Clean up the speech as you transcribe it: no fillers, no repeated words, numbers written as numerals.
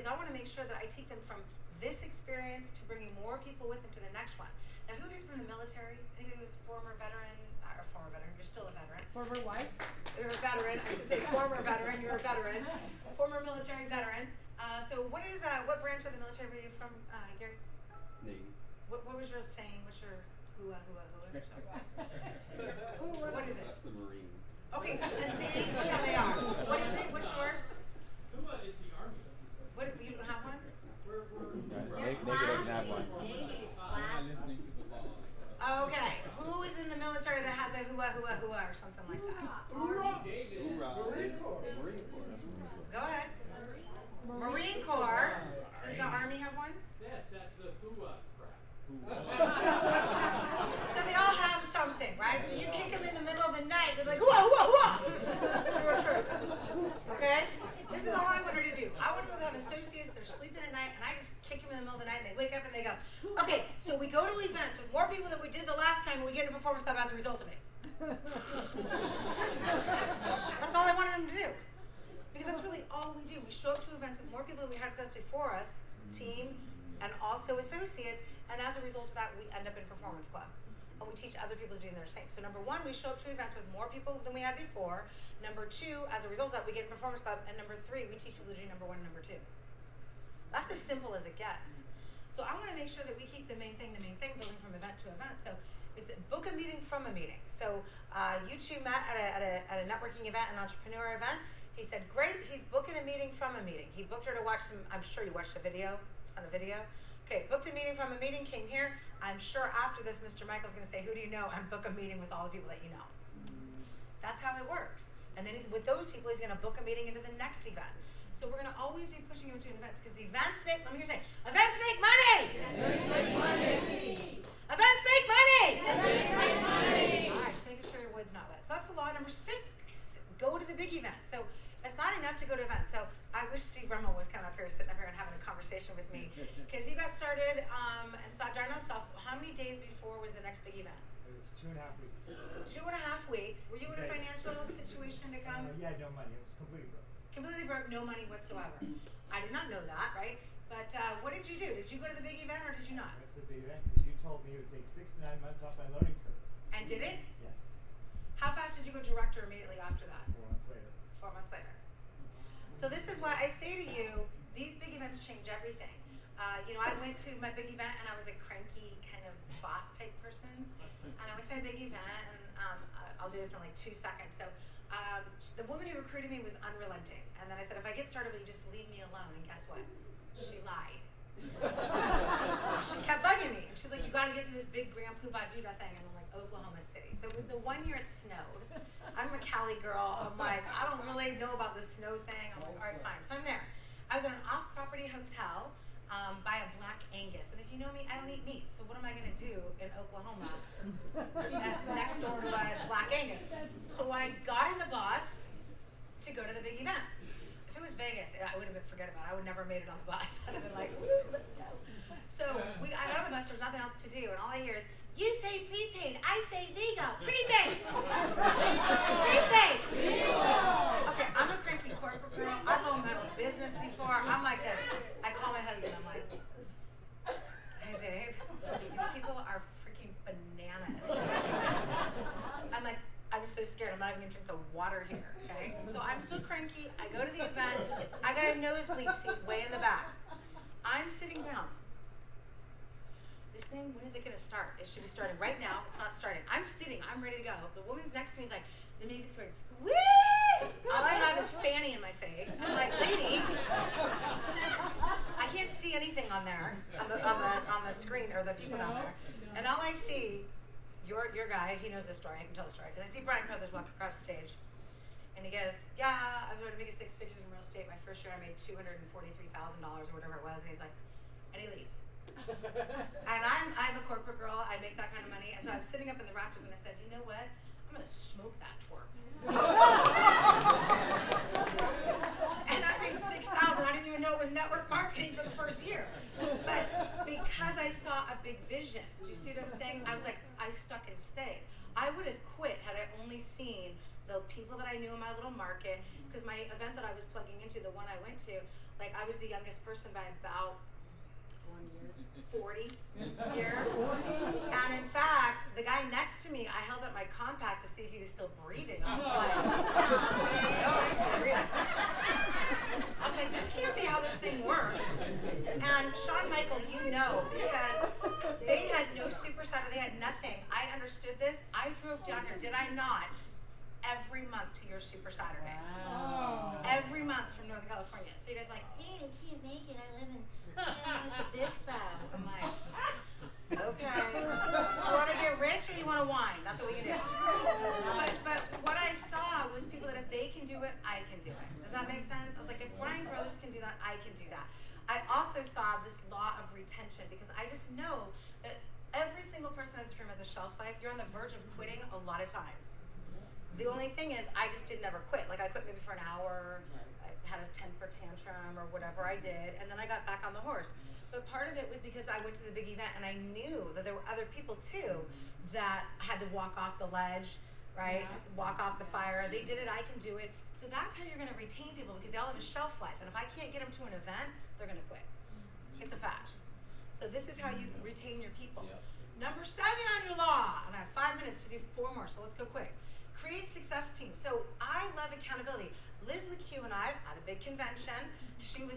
is I want to make sure that I take them from this experience to bringing more people with them to the next one. Now, who here's in the military? Anybody who's a former veteran? Or former veteran, you're still a veteran. Former what? You're a veteran. I should say former veteran. You're a veteran. Former military veteran. So what branch of the military were you from, Gary? Navy. What was your saying? What's your hua? What is it? That's the Marines. Okay, see, yeah, they are. What is it? What's yours? Hua is the Army. What, you don't have one? Navy doesn't have one. I'm not listening to the law. Okay, who is in the military that has a hua or something like that? David. Hoorah is the Marine Corps. That's Marine Corps. Go ahead. Marine Corps. Does the Army have one? Yes, that's the hua crap. So they all have something, right? So you kick them in the middle of the night, they're like, hua. True. Okay? This is all I want her to do. I want them to have associates, they're sleeping at night, and I just kick them in the middle of the night, and they wake up and they go, okay, so we go to events with more people than we did the last time, and we get into Performance Club as a result of it. That's all I wanted them to do. Because that's really all we do. We show up to events with more people than we had with us before us, team, and also associates, and as a result of that, we end up in Performance Club. And we teach other people to do their same. So number one, we show up to events with more people than we had before. Number two, as a result of that, we get in Performance Club. And number three, we teach people to do number one and number two. That's as simple as it gets. So I want to make sure that we keep the main thing, building from event to event. So it's book a meeting from a meeting. So you two met at a networking event, an entrepreneur event. He said, great, he's booking a meeting from a meeting. He booked her to watch some, I'm sure you watched a video, sent a video. Okay, booked a meeting from a meeting, came here. I'm sure after this, Mr. Michael's gonna say, who do you know? And book a meeting with all the people that you know. That's how it works. And then with those people, he's gonna book a meeting into the next event. So we're gonna always be pushing him into events because events make, let me hear you say, events make money! Events make money! Events make money! Events make money! All right, just making sure your wood's not wet. So that's the law number 6. Go to the big event. So it's not enough to go to events. So I wish Steve Rummel was coming up here, sitting up here and having a conversation with me. Because you got started and started darn yourself. How many days before was the next big event? It was 2.5 weeks. 2.5 weeks. Were you in a financial situation to come? Yeah, no money. It was completely broke. Completely broke, no money whatsoever. I did not know that, right? But what did you do? Did you go to the big event or did you not? That's the big event because you told me it would take 6 to 9 months off my learning curve. And did it? Yes. How fast did you go director immediately after that? 4 months later. 4 months later. So this is why I say to you, these big events change everything. I went to my big event and I was a cranky kind of boss type person. And I went to my big event and I'll do this in like 2 seconds. So the woman who recruited me was unrelenting. And then I said, if I get started, will you just leave me alone? And guess what? She lied. She kept bugging me. And she's like, you gotta get to this big Grand Poobah Doodah thing. And I'm like, Oklahoma City. So it was the one year it snowed. I'm a Cali girl. I'm like, I don't really know about the snow thing. I'm like, all right, fine. So I'm there. I was in an off-property hotel by a Black Angus. And if you know me, I don't eat meat. So what am I gonna do in Oklahoma next door to a Black Angus? So I got in the bus to go to the big event. If it was Vegas, I would have been forget about it. I would never have made it on the bus. I'd have been like, woo, let's go. So I got on the bus, there was nothing else to do, and all I hear is, you say prepaid, I say legal. Prepaid! Prepaid! Okay, I'm a cranky corporate girl. I've owned my own business before. I'm like this. I call my husband, I'm like, hey babe, these people are freaking bananas. I'm like, I'm so scared, I'm not even gonna drink the water here, okay? So I'm so cranky, I go to the event, I got a nosebleed seat way in the back. I'm sitting down. This thing, when is it gonna start? It should be starting right now, it's not starting. I'm sitting, I'm ready to go. The woman's next to me is like, the music's going, woo! All I have is Fanny in my face. I'm like, lady, I can't see anything on there, on the screen, or the people down there. And all I see, your guy, he knows the story, I can tell the story. And I see Brian Crothers walk across the stage. And he goes, yeah, I was already making 6 figures in real estate. My first year I made $243,000 or whatever it was. And he's like, and he leaves. And I'm a corporate girl, I make that kind of money. And so I was sitting up in the rafters and I said, you know what? I'm gonna smoke that twerp. And I made $6,000. I didn't even know it was network marketing for the first year. But because I saw a big vision, do you see what I'm saying? I was like, I stuck and stayed. I would have quit had I only seen the people that I knew in my little market, because my event that I was plugging into, the one I went to, like I was the youngest person by about 40 years. And in fact, the guy next to me, I held up my compact to see if he was still breathing. I was like, no, he's still breathing. I was like, this can't be how this thing works. And Shawn Michael, you know, because they had no super cider, they had nothing. I understood this. I drove down here, did I not? Every month to your Super Saturday. Wow. Every month from Northern California. So you guys are like, hey, I can't make it. I live in San Luis Obispo. I'm like, okay. You want to get rich or you want to whine? That's what we can do. But what I saw was people that if they can do it, I can do it. Does that make sense? I was like, if Brian Brothers can do that, I can do that. I also saw this law of retention because I just know that every single person in this room has a shelf life. You're on the verge of quitting a lot of times. The only thing is, I just did never quit. Like I quit maybe for an hour, I had a temper tantrum or whatever I did, and then I got back on the horse. But part of it was because I went to the big event and I knew that there were other people too that had to walk off the ledge, right? Walk off the fire. They did it, I can do it. So that's how you're gonna retain people because they all have a shelf life. And if I can't get them to an event, they're gonna quit. It's a fact. So this is how you retain your people. Number 7 on your law, and I have 5 minutes to do 4 more, so let's go quick. Create success teams. So I love accountability. Liz LeCue and I at a big convention, she was